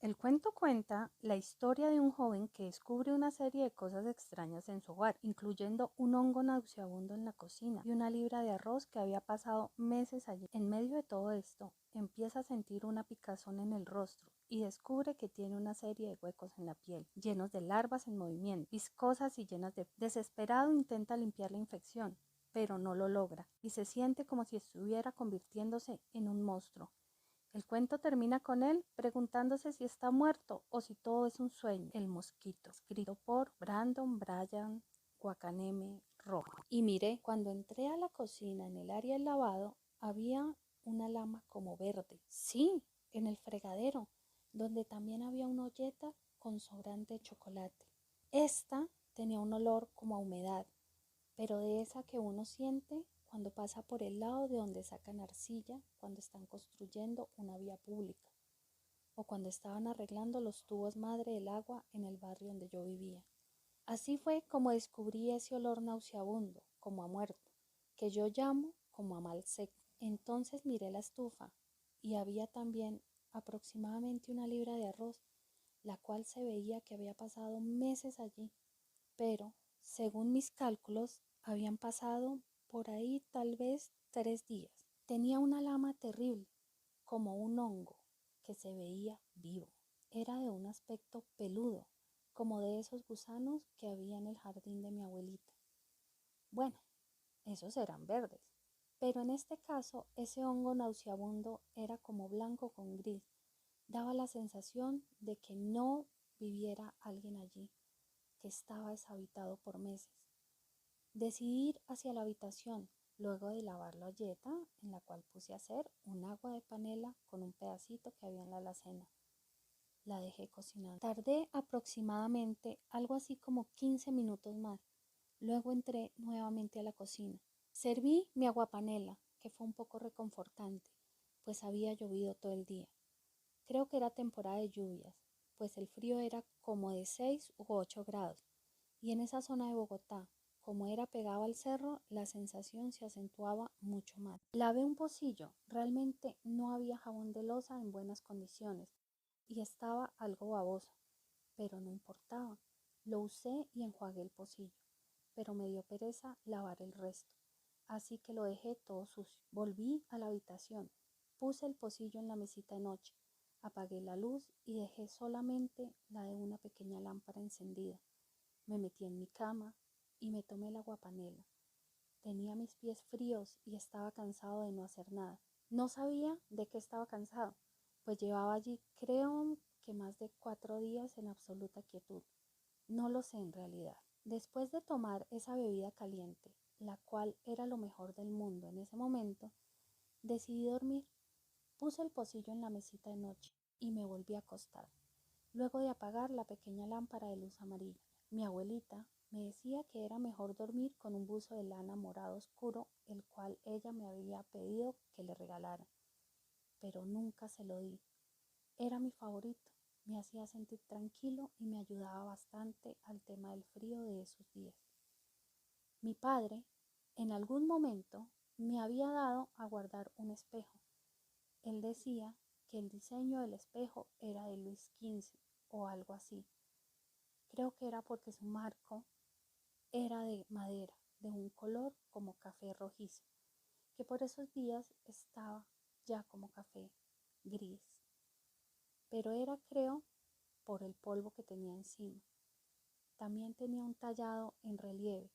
El cuento cuenta la historia de un joven que descubre una serie de cosas extrañas en su hogar, incluyendo un hongo nauseabundo en la cocina y una libra de arroz que había pasado meses allí. En medio de todo esto, empieza a sentir una picazón en el rostro y descubre que tiene una serie de huecos en la piel, llenos de larvas en movimiento, viscosas y llenas de... Desesperado intenta limpiar la infección, pero no lo logra y se siente como si estuviera convirtiéndose en un monstruo. El cuento termina con él preguntándose si está muerto o si todo es un sueño. El mosquito, escrito por Brandon Bryan Guacaneme Rojo. Y miré, cuando entré a la cocina en el área del lavado, había una lama como verde. Sí, en el fregadero, donde también había una olleta con sobrante de chocolate. Esta tenía un olor como a humedad, pero de esa que uno siente cuando pasa por el lado de donde sacan arcilla cuando están construyendo una vía pública o cuando estaban arreglando los tubos madre del agua en el barrio donde yo vivía. Así fue como descubrí ese olor nauseabundo, como a muerto, que yo llamo como a mal seco. Entonces miré la estufa y había también aproximadamente una libra de arroz, la cual se veía que había pasado meses allí, pero, según mis cálculos, habían pasado por ahí tal vez 3 días. Tenía una lama terrible, como un hongo, que se veía vivo. Era de un aspecto peludo, como de esos gusanos que había en el jardín de mi abuelita. Bueno, esos eran verdes, pero en este caso ese hongo nauseabundo era como blanco con gris. Daba la sensación de que no viviera alguien allí, que estaba deshabitado por meses. Decidí ir hacia la habitación, luego de lavar la olleta, en la cual puse a hacer un agua de panela con un pedacito que había en la alacena. La dejé cocinando. Tardé aproximadamente algo así como 15 minutos más. Luego entré nuevamente a la cocina. Serví mi aguapanela, que fue un poco reconfortante, pues había llovido todo el día. Creo que era temporada de lluvias, pues el frío era como de 6 u 8 grados. Y en esa zona de Bogotá, como era pegado al cerro, la sensación se acentuaba mucho más. Lavé un pocillo, realmente no había jabón de loza en buenas condiciones y estaba algo baboso, pero no importaba. Lo usé y enjuagué el pocillo, pero me dio pereza lavar el resto, así que lo dejé todo sucio. Volví a la habitación, puse el pocillo en la mesita de noche, apagué la luz y dejé solamente la de una pequeña lámpara encendida. Me metí en mi cama y me tomé la aguapanela. Tenía mis pies fríos y estaba cansado de no hacer nada. No sabía de qué estaba cansado, pues llevaba allí creo que más de 4 días en absoluta quietud. No lo sé en realidad. Después de tomar esa bebida caliente, la cual era lo mejor del mundo en ese momento, decidí dormir. Puse el pocillo en la mesita de noche y me volví a acostar, luego de apagar la pequeña lámpara de luz amarilla. Mi abuelita me decía que era mejor dormir con un buzo de lana morado oscuro, el cual ella me había pedido que le regalara, pero nunca se lo di. Era mi favorito, me hacía sentir tranquilo y me ayudaba bastante al tema del frío de esos días. Mi padre, en algún momento, me había dado a guardar un espejo. Él decía que el diseño del espejo era de Luis XV o algo así. Creo que era porque su marco era de madera, de un color como café rojizo, que por esos días estaba ya como café gris, pero era, creo, por el polvo que tenía encima. También tenía un tallado en relieve,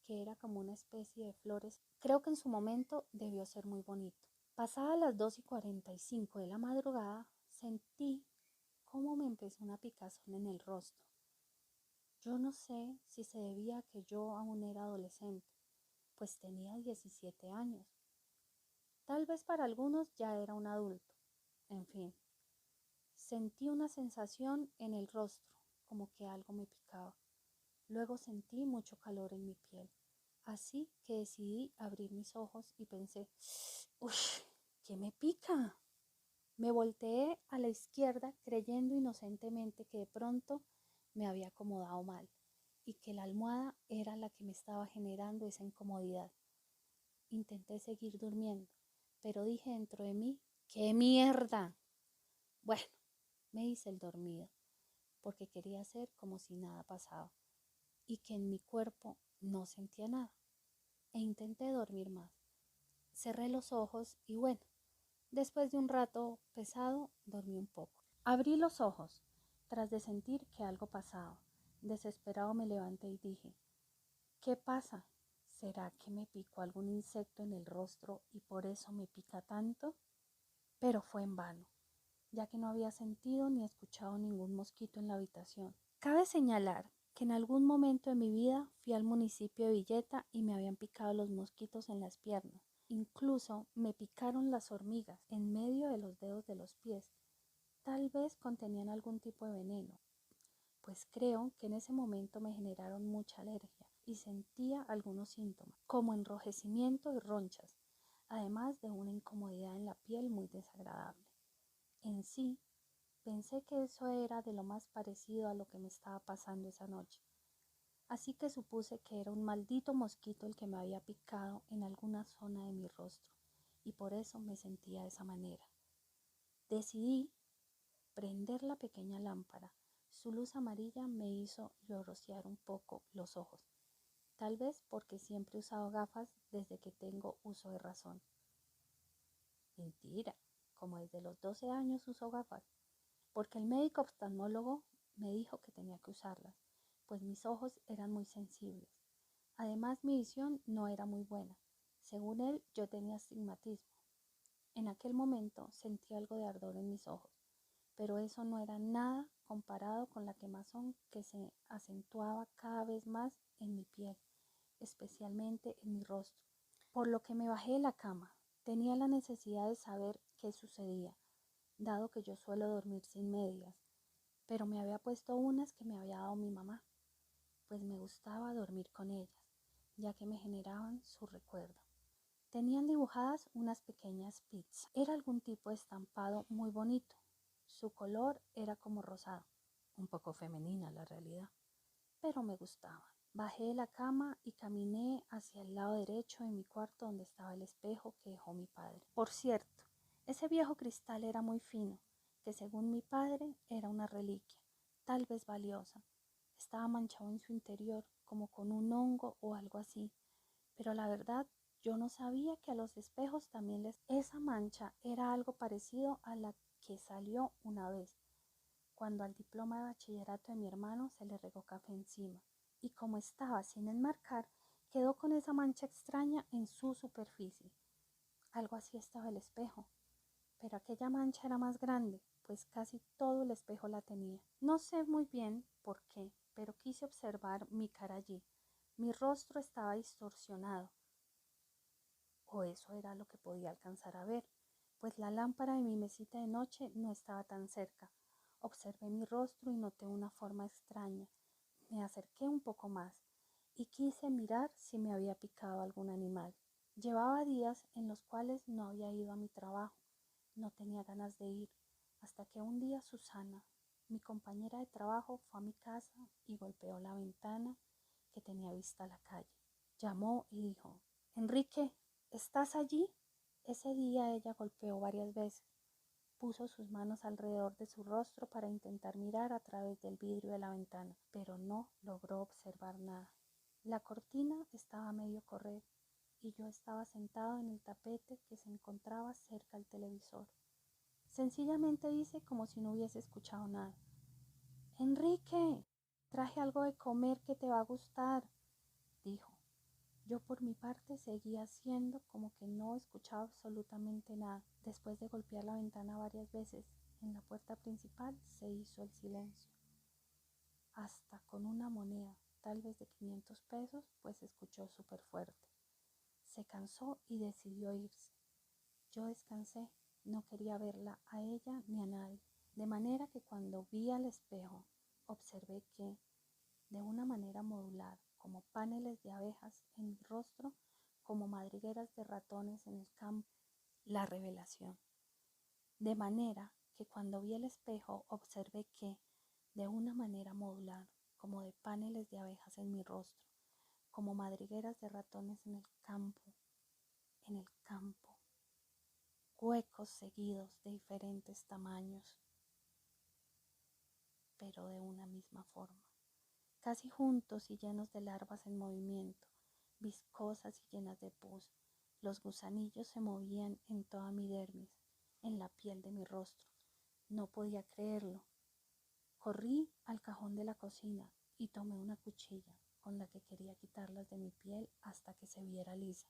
que era como una especie de flores. Creo que en su momento debió ser muy bonito. Pasadas las 2:45 de la madrugada, sentí cómo me empezó una picazón en el rostro. Yo no sé si se debía a que yo aún era adolescente, pues tenía 17 años. Tal vez para algunos ya era un adulto. En fin, sentí una sensación en el rostro, como que algo me picaba. Luego sentí mucho calor en mi piel, así que decidí abrir mis ojos y pensé, uy, ¿qué me pica? Me volteé a la izquierda creyendo inocentemente que de pronto me había acomodado mal y que la almohada era la que me estaba generando esa incomodidad. Intenté seguir durmiendo, pero dije dentro de mí, ¡qué mierda! Bueno, Me hice el dormido, porque quería hacer como si nada pasaba y que en mi cuerpo no sentía nada. E intenté dormir más. Cerré los ojos y bueno, después de un rato pesado, dormí un poco. Abrí los ojos, tras de sentir que algo pasaba. Desesperado me levanté y dije, ¿qué pasa? ¿Será que me picó algún insecto en el rostro y por eso me pica tanto? Pero fue en vano, ya que no había sentido ni escuchado ningún mosquito en la habitación. Cabe señalar que en algún momento de mi vida fui al municipio de Villeta y me habían picado los mosquitos en las piernas. Incluso me picaron las hormigas en medio de los dedos de los pies. Tal vez contenían algún tipo de veneno, pues creo que en ese momento me generaron mucha alergia y sentía algunos síntomas, como enrojecimiento y ronchas, además de una incomodidad en la piel muy desagradable. En sí, pensé que eso era de lo más parecido a lo que me estaba pasando esa noche, así que supuse que era un maldito mosquito el que me había picado en alguna zona de mi rostro, y por eso me sentía de esa manera. Decidí prender la pequeña lámpara. Su luz amarilla me hizo llorosear un poco los ojos, tal vez porque siempre he usado gafas desde que tengo uso de razón. Mentira, como desde los 12 años uso gafas, porque el médico oftalmólogo me dijo que tenía que usarlas, pues mis ojos eran muy sensibles. Además, mi visión no era muy buena. Según él, yo tenía astigmatismo. En aquel momento sentí algo de ardor en mis ojos, pero eso no era nada comparado con la quemazón que se acentuaba cada vez más en mi piel, especialmente en mi rostro. Por lo que me bajé de la cama. Tenía la necesidad de saber qué sucedía, dado que yo suelo dormir sin medias, pero me había puesto unas que me había dado mi mamá, pues me gustaba dormir con ellas, ya que me generaban su recuerdo. Tenían dibujadas unas pequeñas pizzas. Era algún tipo de estampado muy bonito. Su color era como rosado, un poco femenina la realidad, pero me gustaba. Bajé de la cama y caminé hacia el lado derecho de mi cuarto donde estaba el espejo que dejó mi padre. Por cierto, ese viejo cristal era muy fino, que según mi padre era una reliquia, tal vez valiosa. Estaba manchado en su interior, como con un hongo o algo así, pero la verdad yo no sabía que a los espejos también les... Esa mancha era algo parecido a la que salió una vez, cuando al diploma de bachillerato de mi hermano se le regó café encima, y como estaba sin enmarcar, quedó con esa mancha extraña en su superficie. Algo así estaba el espejo, pero aquella mancha era más grande, pues casi todo el espejo la tenía. No sé muy bien por qué, pero quise observar mi cara allí. Mi rostro estaba distorsionado, o eso era lo que podía alcanzar a ver, pues la lámpara de mi mesita de noche no estaba tan cerca. Observé mi rostro y noté una forma extraña. Me acerqué un poco más y quise mirar si me había picado algún animal. Llevaba días en los cuales no había ido a mi trabajo. No tenía ganas de ir, hasta que un día Susana, mi compañera de trabajo, fue a mi casa y golpeó la ventana que tenía vista a la calle. Llamó y dijo, Enrique, ¿estás allí? Ese día ella golpeó varias veces. Puso sus manos alrededor de su rostro para intentar mirar a través del vidrio de la ventana, pero no logró observar nada. La cortina estaba a medio correr y yo estaba sentado en el tapete que se encontraba cerca del televisor. Sencillamente hice como si no hubiese escuchado nada. Enrique, traje algo de comer que te va a gustar, dijo. Yo por mi parte seguía haciendo como que no escuchaba absolutamente nada. Después de golpear la ventana varias veces, en la puerta principal se hizo el silencio. Hasta con una moneda, tal vez de 500 pesos, pues se escuchó súper fuerte. Se cansó y decidió irse. Yo descansé, no quería verla a ella ni a nadie. De manera que cuando vi al espejo, observé que, de una manera modular, como paneles de abejas en mi rostro, como madrigueras de ratones en el campo, la revelación. De manera que cuando vi el espejo observé que, de una manera modular, como de paneles de abejas en mi rostro, como madrigueras de ratones en el campo, huecos seguidos de diferentes tamaños, pero de una misma forma, casi juntos y llenos de larvas en movimiento, viscosas y llenas de pus. Los gusanillos se movían en toda mi dermis, en la piel de mi rostro. No podía creerlo. Corrí al cajón de la cocina y tomé una cuchilla con la que quería quitarlas de mi piel hasta que se viera lisa,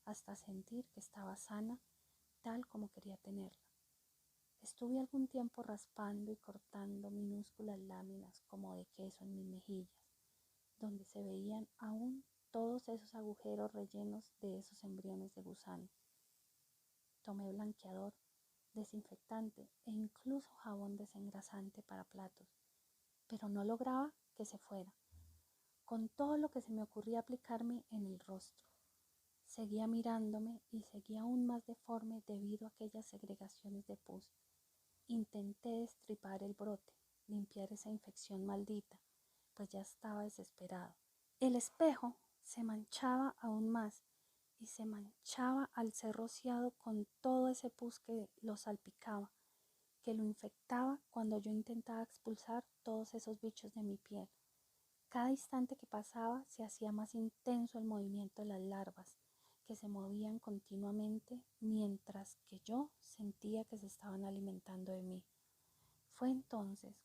hasta sentir que estaba sana tal como quería tenerla. Estuve algún tiempo raspando y cortando minúsculas láminas como de queso en mis mejillas, donde se veían aún todos esos agujeros rellenos de esos embriones de gusano. Tomé blanqueador, desinfectante e incluso jabón desengrasante para platos, pero no lograba que se fuera, con todo lo que se me ocurría aplicarme en el rostro. Seguía mirándome y seguía aún más deforme debido a aquellas segregaciones de pus. Intenté destripar el brote, limpiar esa infección maldita, pues ya estaba desesperado. El espejo se manchaba aún más y se manchaba al ser rociado con todo ese pus que lo salpicaba, que lo infectaba cuando yo intentaba expulsar todos esos bichos de mi piel. Cada instante que pasaba se hacía más intenso el movimiento de las larvas, que se movían continuamente mientras que yo sentía que se estaban alimentando de mí. Fue entonces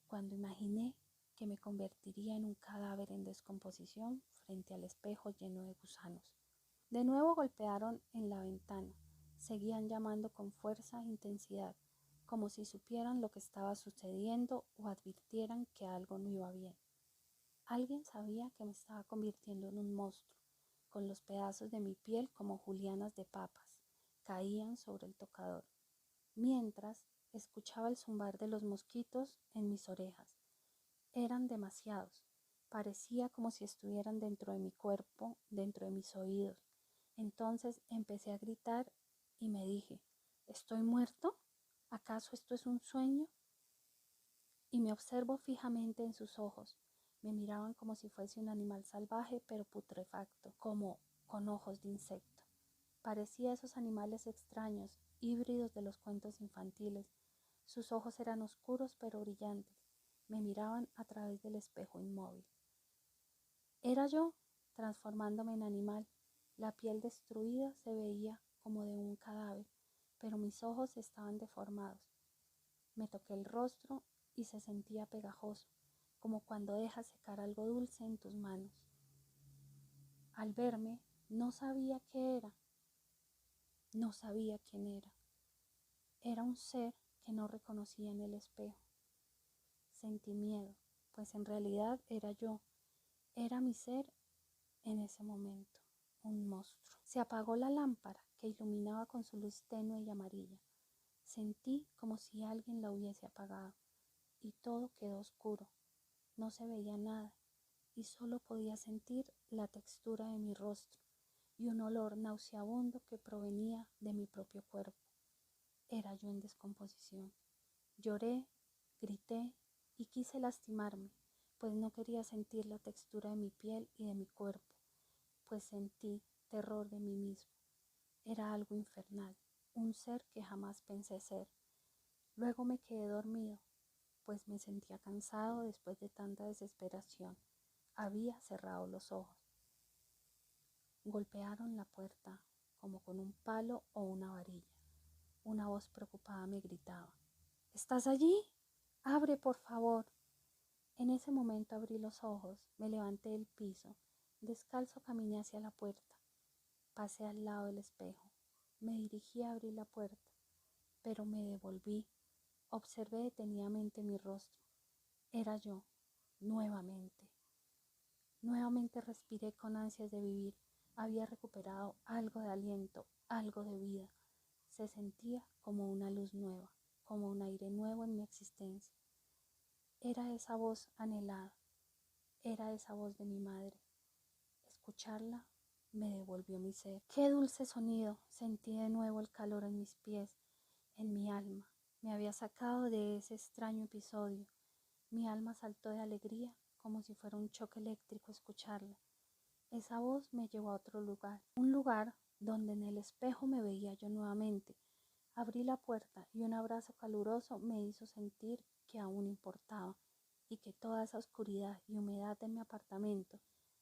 cuando imaginé que me convertiría en un cadáver en descomposición frente al espejo lleno de gusanos. De nuevo golpearon en la ventana. Seguían llamando con fuerza e intensidad, como si supieran lo que estaba sucediendo o advirtieran que algo no iba bien. Alguien sabía que me estaba convirtiendo en un monstruo, con los pedazos de mi piel como julianas de papas, caían sobre el tocador, mientras escuchaba el zumbar de los mosquitos en mis orejas. Eran demasiados, parecía como si estuvieran dentro de mi cuerpo, dentro de mis oídos. Entonces empecé a gritar y me dije, ¿estoy muerto? ¿Acaso esto es un sueño? Y me observo fijamente en sus ojos. Me miraban como si fuese un animal salvaje pero putrefacto, como con ojos de insecto. Parecía esos animales extraños, híbridos de los cuentos infantiles. Sus ojos eran oscuros pero brillantes. Me miraban a través del espejo inmóvil. Era yo, transformándome en animal. La piel destruida se veía como de un cadáver, pero mis ojos estaban deformados. Me toqué el rostro y se sentía pegajoso, como cuando dejas secar algo dulce en tus manos. Al verme, no sabía qué era, no sabía quién era. Era un ser que no reconocía en el espejo. Sentí miedo, pues en realidad era yo, era mi ser en ese momento, un monstruo. Se apagó la lámpara que iluminaba con su luz tenue y amarilla. Sentí como si alguien la hubiese apagado y todo quedó oscuro. No se veía nada y solo podía sentir la textura de mi rostro y un olor nauseabundo que provenía de mi propio cuerpo. Era yo en descomposición. Lloré, grité y quise lastimarme, pues no quería sentir la textura de mi piel y de mi cuerpo, pues sentí terror de mí mismo. Era algo infernal, un ser que jamás pensé ser. Luego me quedé dormido, pues me sentía cansado después de tanta desesperación. Había cerrado los ojos. Golpearon la puerta como con un palo o una varilla. Una voz preocupada me gritaba, ¿estás allí? Abre, por favor. En ese momento abrí los ojos, me levanté del piso, descalzo caminé hacia la puerta, pasé al lado del espejo, me dirigí a abrir la puerta, pero me devolví, observé detenidamente mi rostro. Era yo, nuevamente. Nuevamente respiré con ansias de vivir. Había recuperado algo de aliento, algo de vida. Se sentía como una luz nueva, como un aire nuevo en mi existencia. Era esa voz anhelada, era esa voz de mi madre. Escucharla me devolvió mi ser. ¡Qué dulce sonido! Sentí de nuevo el calor en mis pies, en mi alma. Me había sacado de ese extraño episodio. Mi alma saltó de alegría, como si fuera un choque eléctrico escucharla. Esa voz me llevó a otro lugar, un lugar donde en el espejo me veía yo nuevamente. Abrí la puerta y un abrazo caluroso me hizo sentir que aún importaba y que toda esa oscuridad y humedad de mi apartamento,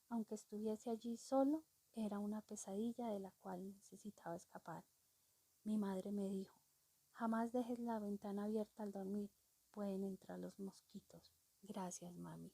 aunque estuviese allí solo, era una pesadilla de la cual necesitaba escapar. Mi madre me dijo: jamás dejes la ventana abierta al dormir, pueden entrar los mosquitos. Gracias, mami.